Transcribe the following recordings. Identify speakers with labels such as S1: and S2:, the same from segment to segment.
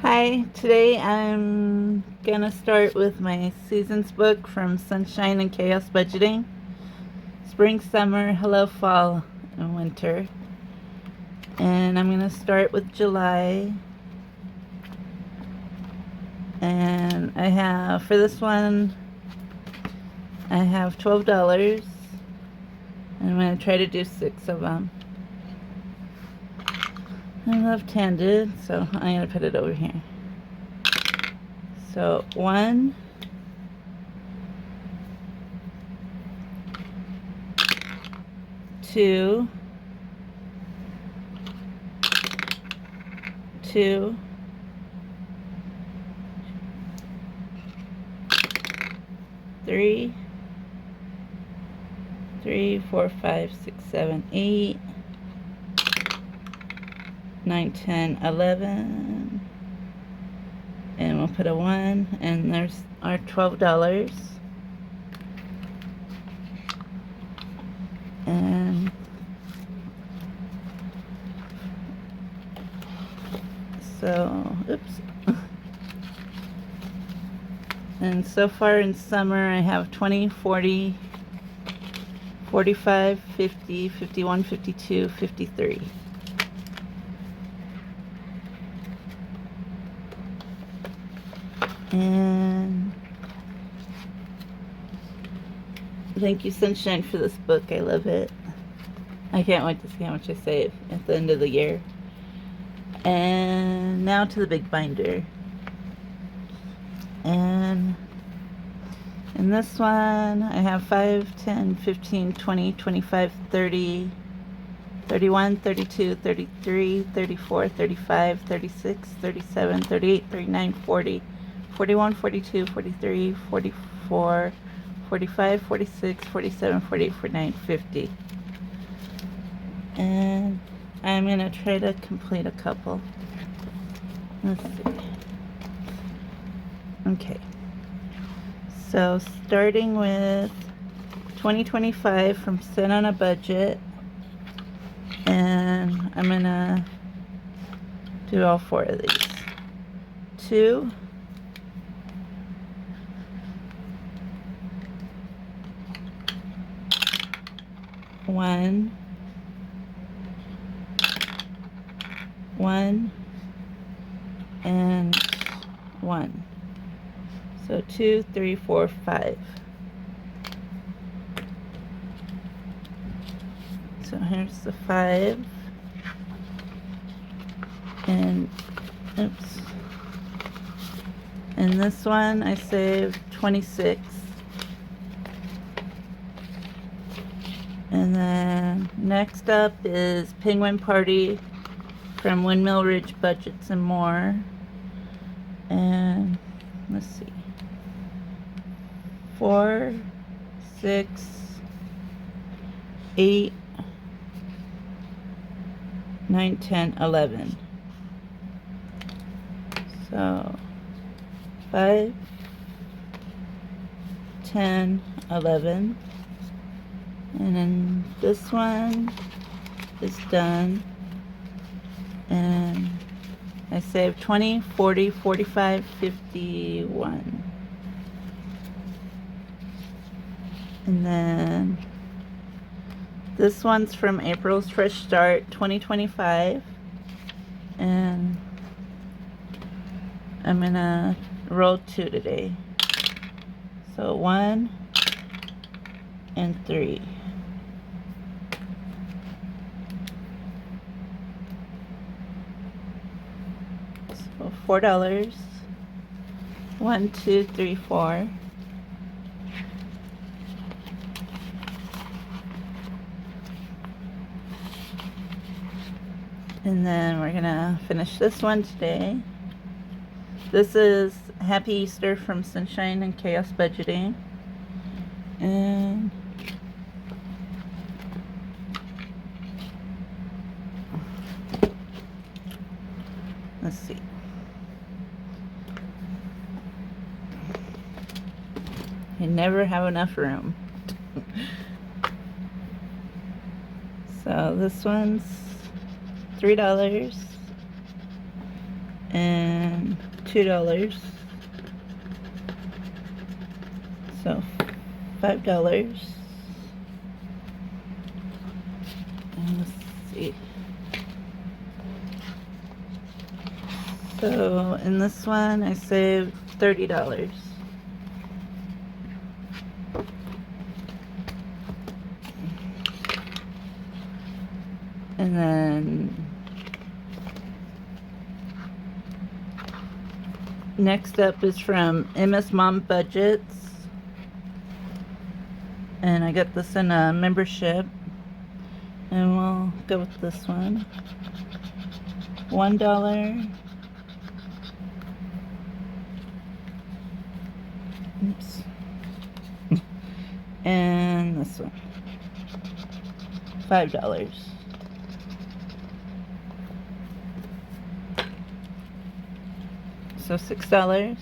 S1: Hi, today I'm gonna start with my seasons book from Sunshine and Chaos Budgeting. Spring, summer, hello, fall, and winter. And I'm gonna start with July. And for this one, I have $12. And I'm gonna try to do 6 of them. I'm left-handed, so I'm gonna put it over here. So 1, 2, 2, 3, 3, 4, 5, 6, 7, 8, 9, 10, 11, and we'll put a 1, and there's our $12. And so, oops. And so far in summer, I have 20, 40, 45, 50, 51, 52, 53. And thank you, Sunshine, for this book. I love it. I can't wait to see how much I save at the end of the year. And now to the big binder. And in this one, I have 5, 10, 15, 20, 25, 30, 31, 32, 33, 34, 35, 36, 37, 38, 39, 40, 41, 42, 43, 44, 45, 46, 47, 48, 49, 50. And I'm going to try to complete a couple. Let's see. Okay. So starting with 2025 from Sit on a Budget. And I'm going to do all 4 of these. 2, 1, 1, and 1. So 2, 3, 4, 5. So here's the 5. And oops. In this one I saved 26. And then next up is Penguin Party from Windmill Ridge Budgets and More. And let's see. 4, 6, 8, 9, 10, 11. So 5, 10, 11. And then this one is done. And I saved 20, 40, 45, 51. And then this one's from April's Fresh Start 2025. And I'm gonna roll 2 today. So 1 and 3. So $4. 1, 2, 3, 4. And then we're gonna finish this one today. This is Happy Easter from Sunshine and Chaos Budgeting. And let's see. You never have enough room. So this one's $3. and $2. So $5. And let's see. So in this one, I saved $30. And then next up is from MS Mom Budgets. And I got this in a membership. And we'll go with this one. $1. Oops. And this one. $5. So $6.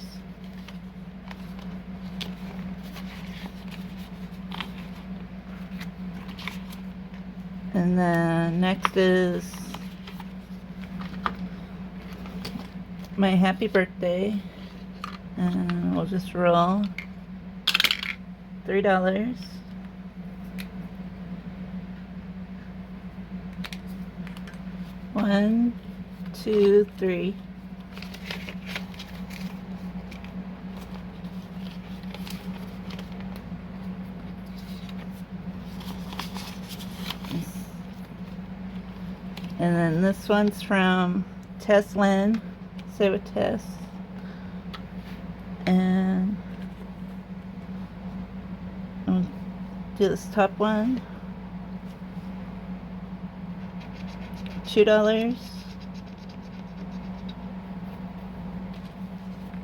S1: And then next is my happy birthday. And we'll just roll $3. One, two, three. And then this one's from Tess Lynn. Say with Tess. And I'll do this top one. $2.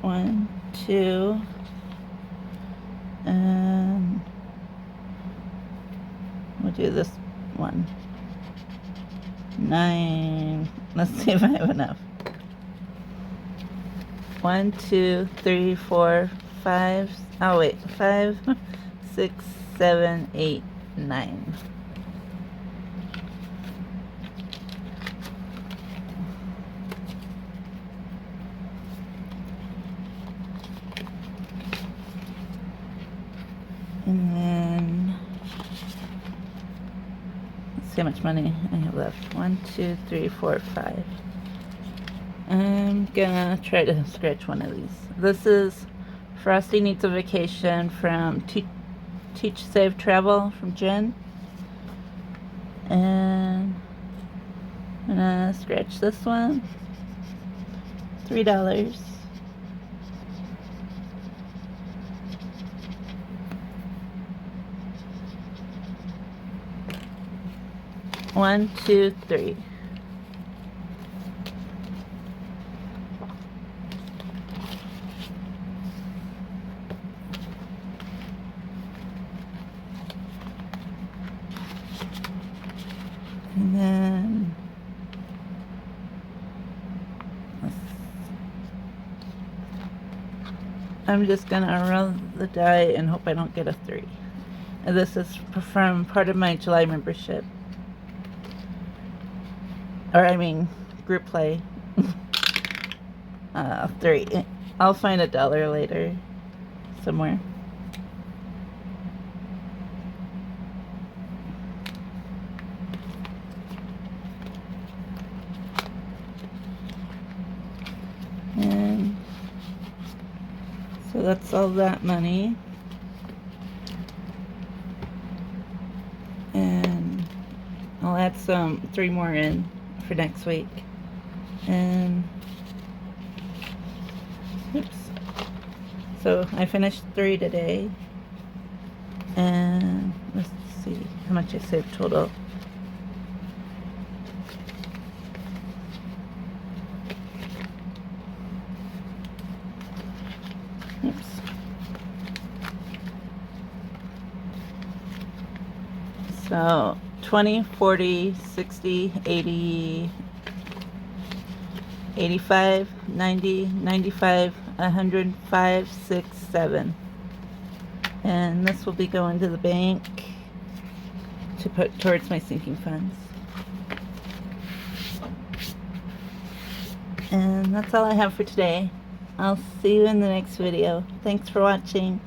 S1: One, two, and we'll do this one. 9. Let's see if I have enough. 1, 2, 3, 4, 5. Oh wait, 5, 6, 7, 8, 9. And then let's see how much money I have left. 1, 2, 3, 4, 5. I'm gonna try to scratch one of these. This is Frosty Needs a Vacation from Teach Save Travel from Jen. And I'm gonna scratch this one. $3. One, two, three. And then I'm just gonna roll the die and hope I don't get a 3. And this is from part of my July membership. Or I mean, group play. 3. I'll find $1 later somewhere. And so that's all that money. And I'll add 3 more in for next week. And oops. So I finished 3 today. And let's see how much I saved total. Oops. So 20, 40, 60, 80, 85, 90, 95, 100, 5, 6, 7. And this will be going to the bank to put towards my sinking funds. And that's all I have for today. I'll see you in the next video. Thanks for watching.